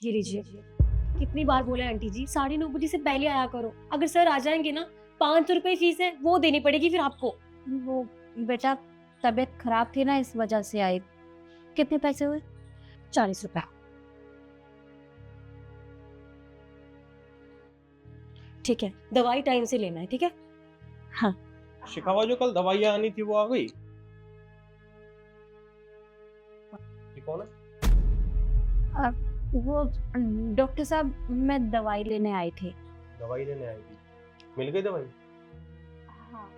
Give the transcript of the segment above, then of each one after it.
ये लीजिए। कितनी बार बोला है आंटी जी, 9:30 से पहले आया करो। अगर सर आ जाएंगे ना, 500 रुपए फीस है, वो देनी पड़ेगी फिर आपको। वो बेटा तबीयत खराब थी ना, इस वजह से आई। कितने पैसे हुए? 40 रुपए। ठीक है, दवाई टाइम से लेना है, ठीक है? हाँ। शिखावा जो कल दवाइयाँ आनी थी वो आ गई? ये कौन है? अ, वो डॉक्टर साहब, मैं दवाई लेने आई थी। दवाई लेने आई थी, मिल गई दवाई? हाँ।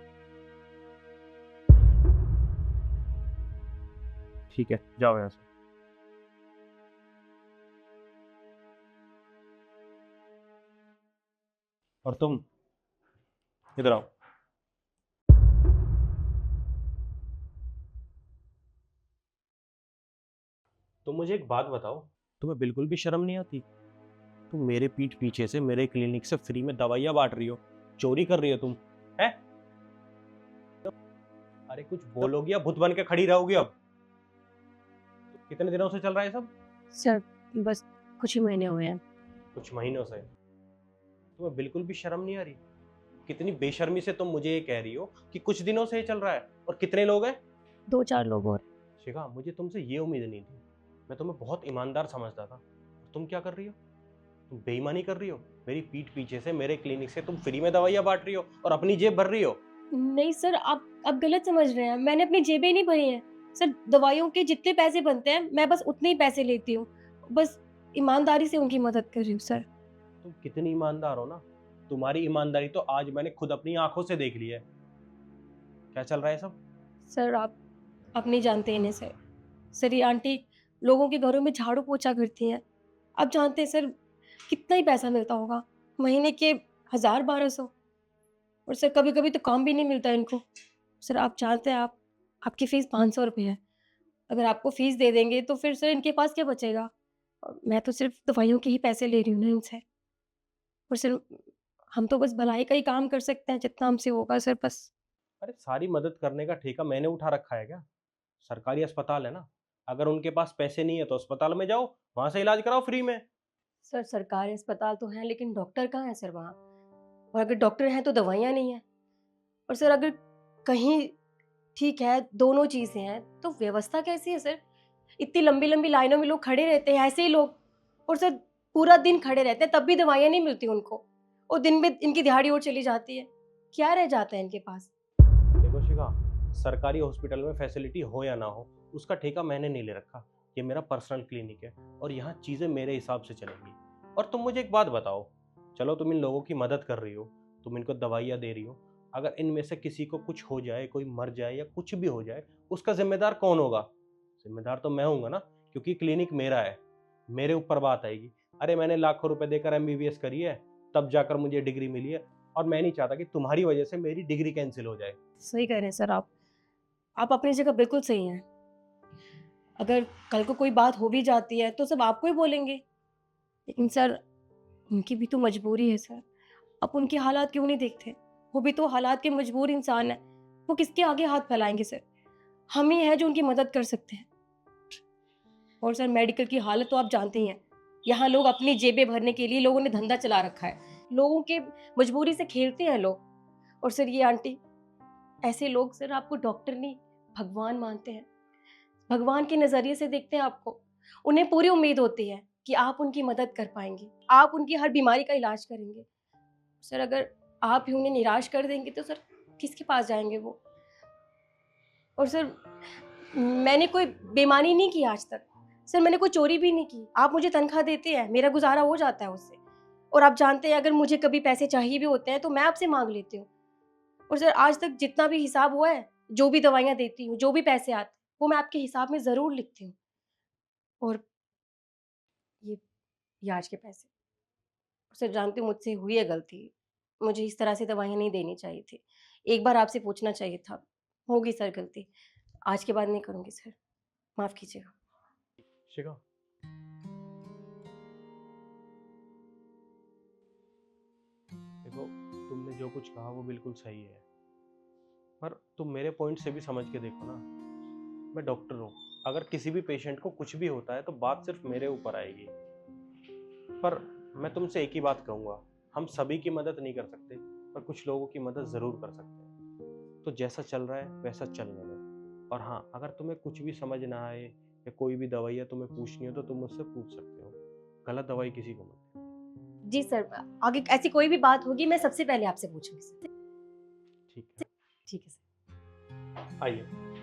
ठीक है, जाओ यहाँ से। और तुम इधर आओ। तुम मुझे एक बात बताओ, तुम्हें बिल्कुल भी शर्म नहीं आती? तुम मेरे पीठ पीछे से मेरे क्लिनिक से फ्री में दवाइयाँ बांट रही हो, चोरी कर रही हो तुम, है? अरे कुछ बोलोगी या भूत बन के खड़ी रहोगी अब? कितने दिनों से चल रहा है सब? सर बस कुछ ही महीने हुए हैं। कुछ महीनों से। तुम्हें बिल्कुल भी शर्म नहीं आ रही? कितनी बेशर्मी से तुम मुझे ये कह रही हो कि कुछ दिनों से ये चल रहा है, और कितने लोग हैं? 2-4 लोग और। शिखा, मुझे तुमसे ये उम्मीद नहीं थी। मैं तुम्हें बहुत ईमानदार समझता था। तुम क्या कर रही हो? तुम बेईमानी कर रही हो। मेरी पीठ पीछे से मेरे क्लिनिक से तुम फ्री में दवाइयाँ बांट रही हो और अपनी जेब भर रही हो। नहीं सर, आप गलत समझ रहे हैं। मैंने अपनी जेबें नहीं भरी हैं। सर दवाइयों के जितने पैसे बनते हैं, मैं बस उतने ही पैसे लेती हूँ। बस ईमानदारी से उनकी मदद कर रही हूँ सर। तुम कितनी ईमानदार हो ना। तुम्हारी ईमानदारी तो आज मैंने खुद अपनी आंखों से देख ली है। क्या चल रहा है सब? सर आप नहीं जानते इन्हें सर। सर ये आंटी लोगों के घरों में झाड़ू पोछा करती हैं। आप जानते हैं सर कितना ही पैसा मिलता होगा? महीने के 1000-1200। और सर कभी-कभी तो काम भी नहीं मिलता इनको। सर आप जानते हैं आपकी फ़ीस 500 रुपए है। अगर आपको फ़ीस दे देंगे तो फिर सर इनके पास क्या बचेगा? मैं तो सिर्फ़ दवाइयों के ही पैसे ले रही हूँ ना इनसे। और सर हम तो बस भलाई का ही काम कर सकते हैं जितना हमसे होगा सर बस। अरे सारी मदद करने का ठेका मैंने उठा रखा है क्या? सरकारी अस्पताल है ना। अगर उनके पास पैसे नहीं है तो अस्पताल में जाओ, वहां से इलाज कराओ फ्री में। सर सरकारी अस्पताल तो हैं लेकिन डॉक्टर कहाँ हैं सर वहाँ? और अगर डॉक्टर हैं तो दवाइयाँ नहीं हैं। और सर अगर कहीं ठीक है, दोनों चीज़ें हैं, तो व्यवस्था कैसी है सर? इतनी लंबी-लंबी लाइनों में लोग खड़े रहते हैं, ऐसे ही लोग। और सर पूरा दिन खड़े रहते हैं, तब भी दवाइयाँ नहीं मिलती उनको। और दिन में इनकी दिहाड़ी और चली जाती है। क्या रह जाता है इनके पास? देखो शिखा, सरकारी हॉस्पिटल में फैसिलिटी हो या ना हो, उसका ठेका मैंने नहीं ले रखा। ये मेरा पर्सनल क्लिनिक है और यहाँ चीज़ें मेरे हिसाब से चलेंगी। और तुम मुझे एक बात बताओ, चलो तुम इन लोगों की मदद कर रही हो, तुम इनको दवाइयाँ दे रही हो, अगर इनमें से किसी को कुछ हो जाए, कोई मर जाए या कुछ भी हो जाए, उसका जिम्मेदार कौन होगा? जिम्मेदार तो मैं हूँगा ना, क्योंकि क्लिनिक मेरा है। मेरे ऊपर बात आएगी। अरे मैंने लाखों रुपए देकर एमबीबीएस करी है, तब जाकर मुझे डिग्री मिली है, और मैं नहीं चाहता कि तुम्हारी वजह से मेरी डिग्री कैंसिल हो जाए। सही कह रहे हैं सर आप। आप अपनी जगह बिल्कुल सही हैं। अगर कल को कोई बात हो भी जाती है, तो सब आपको ही बोलेंगे। लेकिन सर उनकी भी तो मजबूरी है सर। आप उनके हालात क्यों नहीं देखते? वो भी तो हालात के मजबूर इंसान हैं। वो किसके आगे हाथ फैलाएँगे सर? हम ही हैं जो उनकी मदद कर सकते हैं। और सर मेडिकल की हालत तो आप जानते ही हैं। यहाँ लोग अपनी जेबें भरने के लिए लोगों ने धंधा चला रखा है। लोगों के मजबूरी से खेलते हैं लोग। और सर ये आंटी, ऐसे लोग सर आपको डॉक्टर नहीं, भगवान मानते हैं। भगवान के नज़रिए से देखते हैं आपको। उन्हें पूरी उम्मीद होती है कि आप उनकी मदद कर पाएँगे। आप उनकी हर बीमारी का इलाज करेंगे। सर अगर आप ही उन्हें निराश कर देंगे तो सर किसके पास जाएँगे वो? और सर मैंने कोई बेईमानी नहीं की आज तक। सर मैंने कोई चोरी भी नहीं की। आप मुझे तनख्वाह देते हैं, मेरा गुज़ारा हो जाता है उससे। और आप जानते हैं अगर मुझे कभी पैसे चाहिए भी होते हैं तो मैं आपसे माँग लेती हूँ। और सर आज तक जितना भी हिसाब हुआ है, जो भी दवाइयाँ देती हूँ, जो भी पैसे आते हैं, वो मैं आपके हिसाब में ज़रूर लिखती हूँ। और ये ये आज के पैसे। सर जानती हूँ मुझसे हुई है गलती। मुझे इस तरह से दवाइयाँ नहीं देनी चाहिए थी। एक बार आपसे पूछना चाहिए था। होगी सर गलती। आज के बाद नहीं करूँगी सर। माफ़ कीजिएगा। शिखा, देखो, तुमने जो कुछ कहा वो बिल्कुल सही है, पर तुम मेरे पॉइंट से भी समझ के देखो ना। मैं डॉक्टर हूँ। अगर किसी भी पेशेंट को कुछ भी होता है तो बात सिर्फ मेरे ऊपर आएगी। पर मैं तुमसे एक ही बात कहूँगा, हम सभी की मदद नहीं कर सकते, पर कुछ लोगों की मदद ज़रूर कर सकते हैं। तो जैसा चल रहा है वैसा चलने दो। और हाँ, अगर तुम्हें कुछ भी समझ ना आए या कोई भी दवाइयाँ तुम्हें पूछनी हो तो तुम मुझसे पूछ सकते हो। गलत दवाई किसी को मत देना। जी सर, आगे ऐसी कोई भी बात होगी मैं सबसे पहले आपसे पूछूंगी सर। ठीक है, ठीक है सर। आइए।